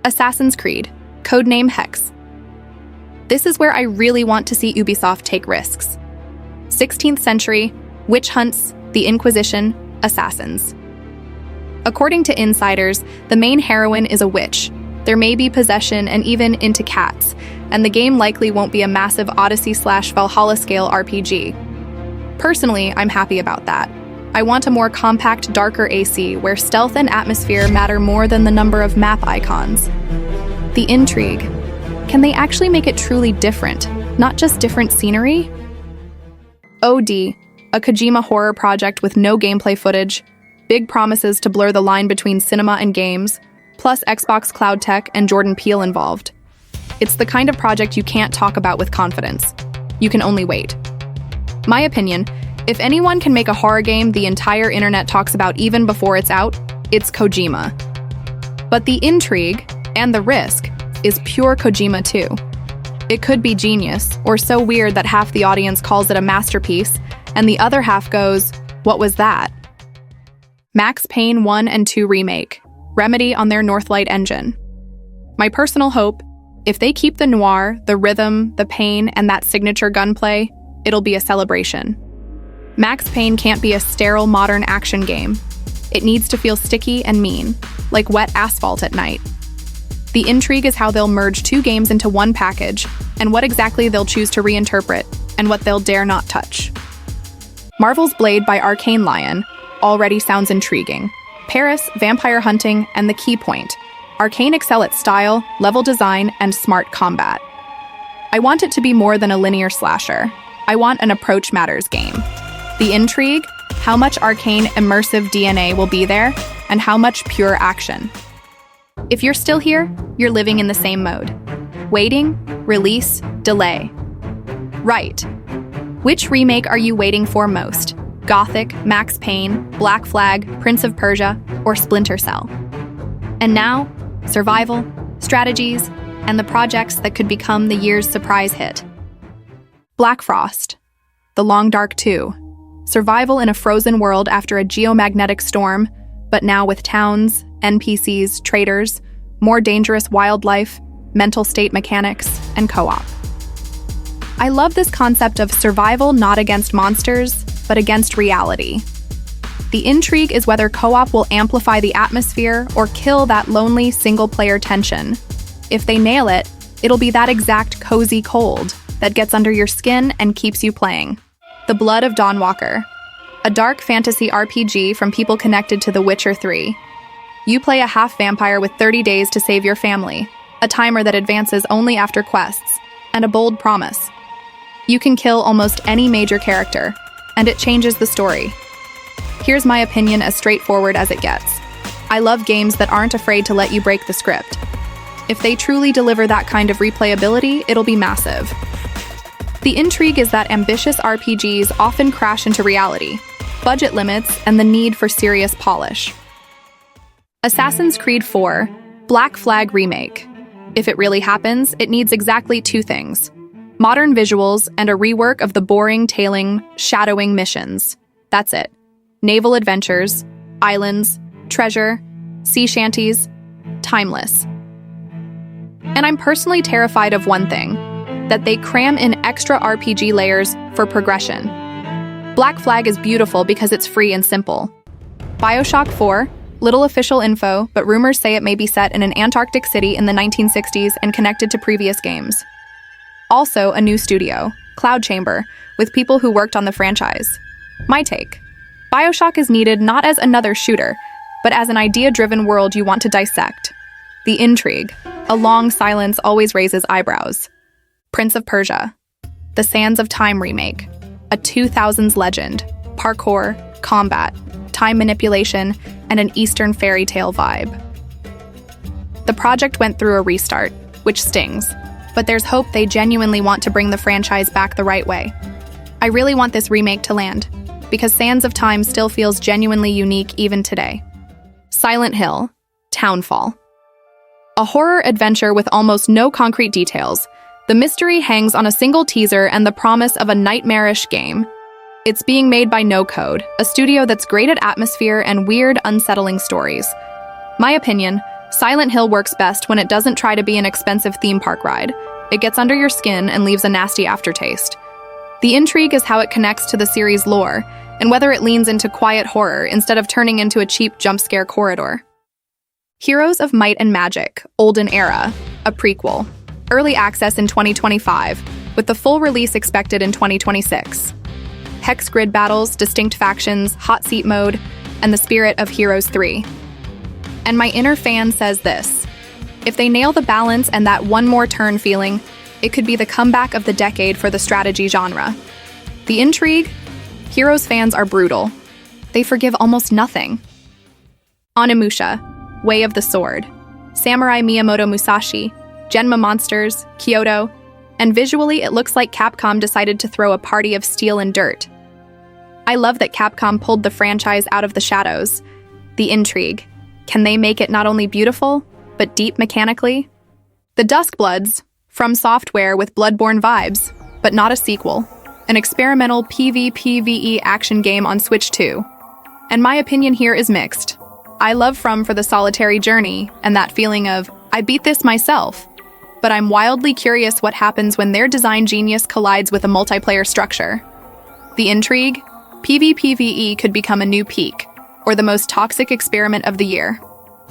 Assassin's Creed, codename Hex. This is where I really want to see Ubisoft take risks. 16th century, witch hunts, the Inquisition, assassins. According to insiders, the main heroine is a witch. There may be possession and even into cats, and the game likely won't be a massive Odyssey/Valhalla scale RPG. Personally, I'm happy about that. I want a more compact, darker AC where stealth and atmosphere matter more than the number of map icons. The intrigue. Can they actually make it truly different, not just different scenery? OD, a Kojima horror project with no gameplay footage, big promises to blur the line between cinema and games, plus Xbox Cloud Tech and Jordan Peele involved. It's the kind of project you can't talk about with confidence. You can only wait. My opinion, if anyone can make a horror game the entire internet talks about even before it's out, it's Kojima. But the intrigue and the risk is pure Kojima too. It could be genius, or so weird that half the audience calls it a masterpiece, and the other half goes, "What was that?" Max Payne 1 and 2 Remake, Remedy on their Northlight engine. My personal hope, if they keep the noir, the rhythm, the pain, and that signature gunplay, it'll be a celebration. Max Payne can't be a sterile modern action game. It needs to feel sticky and mean, like wet asphalt at night. The intrigue is how they'll merge two games into one package, and what exactly they'll choose to reinterpret, and what they'll dare not touch. Marvel's Blade by Arcane Lion already sounds intriguing. Paris, vampire hunting, and the key point. Arcane excel at style, level design, and smart combat. I want it to be more than a linear slasher. I want an approach matters game. The intrigue, how much Arcane immersive DNA will be there, and how much pure action. If you're still here, you're living in the same mode. Waiting, release, delay. Right. Which remake are you waiting for most? Gothic, Max Payne, Black Flag, Prince of Persia, or Splinter Cell? And now, survival, strategies, and the projects that could become the year's surprise hit. Black Frost, The Long Dark 2. Survival in a frozen world after a geomagnetic storm, but now with towns, NPCs, traders, more dangerous wildlife, mental state mechanics, and co-op. I love this concept of survival not against monsters, but against reality. The intrigue is whether co-op will amplify the atmosphere or kill that lonely single-player tension. If they nail it, it'll be that exact cozy cold that gets under your skin and keeps you playing. The Blood of Dawnwalker, a dark fantasy RPG from people connected to The Witcher 3. You play a half-vampire with 30 days to save your family, a timer that advances only after quests, and a bold promise. You can kill almost any major character, and it changes the story. Here's my opinion as straightforward as it gets. I love games that aren't afraid to let you break the script. If they truly deliver that kind of replayability, it'll be massive. The intrigue is that ambitious RPGs often crash into reality, budget limits, and the need for serious polish. Assassin's Creed 4, Black Flag Remake. If it really happens, it needs exactly two things: modern visuals and a rework of the boring, tailing, shadowing missions. That's it. Naval adventures, islands, treasure, sea shanties, timeless. And I'm personally terrified of one thing: that they cram in extra RPG layers for progression. Black Flag is beautiful because it's free and simple. BioShock 4, little official info, but rumors say it may be set in an Antarctic city in the 1960s and connected to previous games. Also, a new studio, Cloud Chamber, with people who worked on the franchise. My take: BioShock is needed not as another shooter, but as an idea-driven world you want to dissect. The intrigue, a long silence always raises eyebrows. Prince of Persia, The Sands of Time Remake, a 2000s legend, parkour, combat, time manipulation, and an Eastern fairy tale vibe. The project went through a restart, which stings, but there's hope they genuinely want to bring the franchise back the right way. I really want this remake to land, because Sands of Time still feels genuinely unique even today. Silent Hill, Townfall. A horror adventure with almost no concrete details. The mystery hangs on a single teaser and the promise of a nightmarish game. It's being made by No Code, a studio that's great at atmosphere and weird, unsettling stories. My opinion, Silent Hill works best when it doesn't try to be an expensive theme park ride. It gets under your skin and leaves a nasty aftertaste. The intrigue is how it connects to the series' lore, and whether it leans into quiet horror instead of turning into a cheap jump scare corridor. Heroes of Might and Magic, Olden Era, a prequel. Early access in 2025, with the full release expected in 2026. Hex grid battles, distinct factions, hot seat mode, and the spirit of Heroes 3. And my inner fan says this: if they nail the balance and that one more turn feeling, it could be the comeback of the decade for the strategy genre. The intrigue? Heroes fans are brutal. They forgive almost nothing. Onimusha, Way of the Sword, Samurai Miyamoto Musashi, Genma Monsters, Kyoto, and visually it looks like Capcom decided to throw a party of steel and dirt. I love that Capcom pulled the franchise out of the shadows. The intrigue. Can they make it not only beautiful, but deep mechanically? The Duskbloods, From Software with Bloodborne vibes, but not a sequel. An experimental PvPvE action game on Switch 2. And my opinion here is mixed. I love From for the solitary journey and that feeling of, I beat this myself. But I'm wildly curious what happens when their design genius collides with a multiplayer structure. The intrigue? PvPvE could become a new peak, or the most toxic experiment of the year.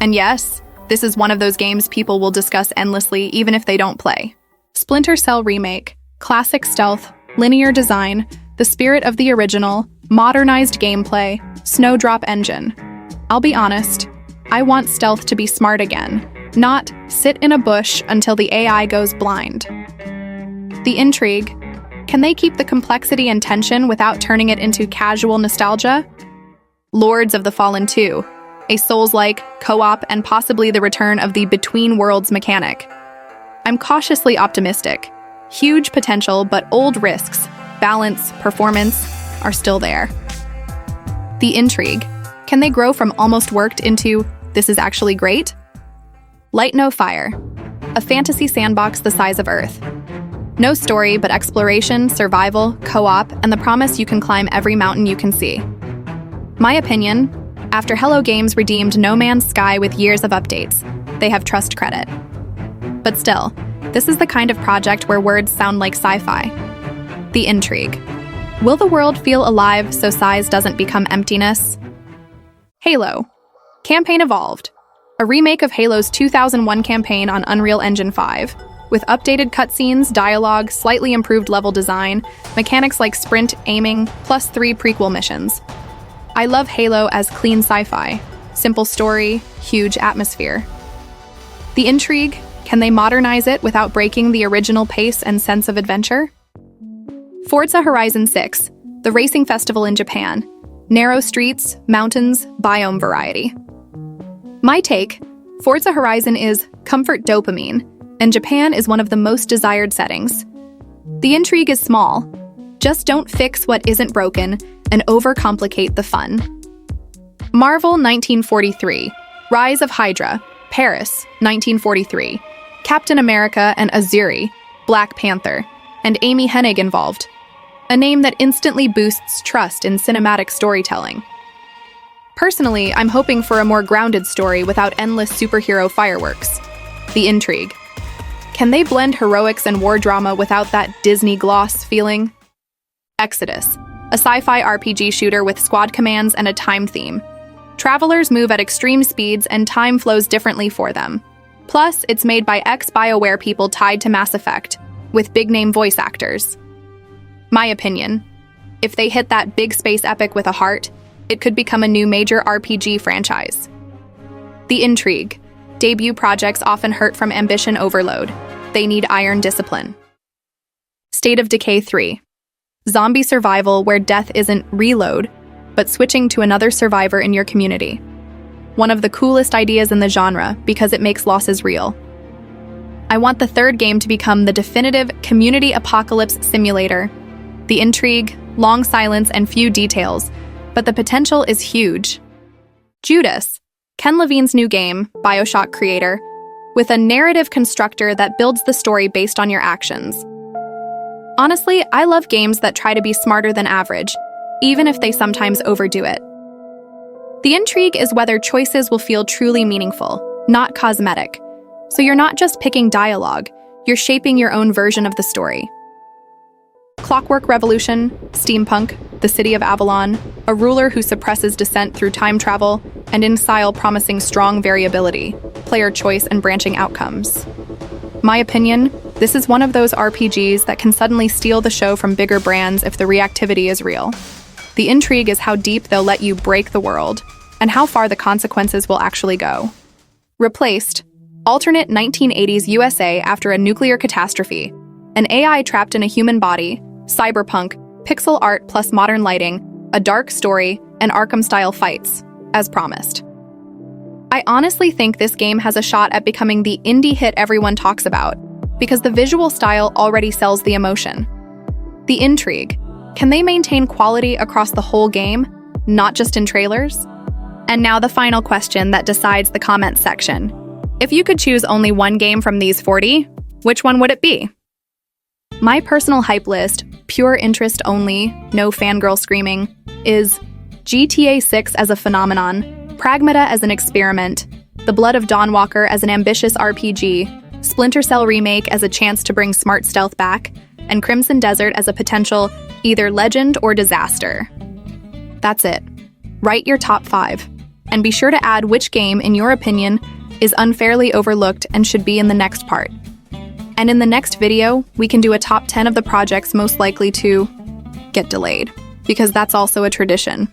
And yes, this is one of those games people will discuss endlessly even if they don't play. Splinter Cell Remake, classic stealth, linear design, the spirit of the original, modernized gameplay, Snowdrop engine. I'll be honest, I want stealth to be smart again, not sit in a bush until the AI goes blind. The intrigue. Can they keep the complexity and tension without turning it into casual nostalgia? Lords of the Fallen 2, a Souls-like, co-op, and possibly the return of the Between Worlds mechanic. I'm cautiously optimistic. Huge potential, but old risks, balance, performance, are still there. The intrigue. Can they grow from almost worked into, this is actually great? Light No Fire, a fantasy sandbox the size of Earth. No story, but exploration, survival, co-op, and the promise you can climb every mountain you can see. My opinion, after Hello Games redeemed No Man's Sky with years of updates, they have trust credit. But still, this is the kind of project where words sound like sci-fi. The intrigue. Will the world feel alive so size doesn't become emptiness? Halo. Campaign Evolved. A remake of Halo's 2001 campaign on Unreal Engine 5, with updated cutscenes, dialogue, slightly improved level design, mechanics like sprint, aiming, plus 3 prequel missions. I love Halo as clean sci-fi, simple story, huge atmosphere. The intrigue, can they modernize it without breaking the original pace and sense of adventure? Forza Horizon 6, the racing festival in Japan. Narrow streets, mountains, biome variety. My take, Forza Horizon is comfort dopamine, and Japan is one of the most desired settings. The intrigue is small. Just don't fix what isn't broken and overcomplicate the fun. Marvel 1943, Rise of Hydra, Paris 1943, Captain America and Azuri, Black Panther, and Amy Hennig involved. A name that instantly boosts trust in cinematic storytelling. Personally, I'm hoping for a more grounded story without endless superhero fireworks. The intrigue. Can they blend heroics and war drama without that Disney gloss feeling? Exodus, a sci-fi RPG shooter with squad commands and a time theme. Travelers move at extreme speeds and time flows differently for them. Plus, it's made by ex-BioWare people tied to Mass Effect, with big-name voice actors. My opinion, if they hit that big space epic with a heart, it could become a new major RPG franchise. The intrigue. Debut projects often hurt from ambition overload. They need iron discipline. State of Decay 3. Zombie survival where death isn't reload, but switching to another survivor in your community. One of the coolest ideas in the genre because it makes losses real. I want the third game to become the definitive community apocalypse simulator. The intrigue, long silence, and few details, but the potential is huge. Judas, Ken Levine's new game, BioShock creator, with a narrative constructor that builds the story based on your actions. Honestly, I love games that try to be smarter than average, even if they sometimes overdo it. The intrigue is whether choices will feel truly meaningful. not cosmetic. So you're not just picking dialogue, you're shaping your own version of the story. Clockwork Revolution, Steampunk, The City of Avalon, a ruler who suppresses dissent through time travel, and in style promising strong variability, player choice, and branching outcomes. My opinion, this is one of those RPGs that can suddenly steal the show from bigger brands if the reactivity is real. The intrigue is how deep they'll let you break the world, and how far the consequences will actually go. Replaced, alternate 1980s USA after a nuclear catastrophe, an AI trapped in a human body, cyberpunk, pixel art plus modern lighting, a dark story, and Arkham-style fights, as promised. I honestly think this game has a shot at becoming the indie hit everyone talks about, because the visual style already sells the emotion. The intrigue. Can they maintain quality across the whole game, not just in trailers? And now the final question that decides the comments section. If you could choose only one game from these 40, which one would it be? My personal hype list, pure interest only, no fangirl screaming, is GTA 6 as a phenomenon, Pragmata as an experiment, The Blood of Dawnwalker as an ambitious RPG, Splinter Cell Remake as a chance to bring smart stealth back, and Crimson Desert as a potential either legend or disaster. That's it. Write your top 5, and be sure to add which game, in your opinion, is unfairly overlooked and should be in the next part. And in the next video, we can do a top 10 of the projects most likely to get delayed, because that's also a tradition.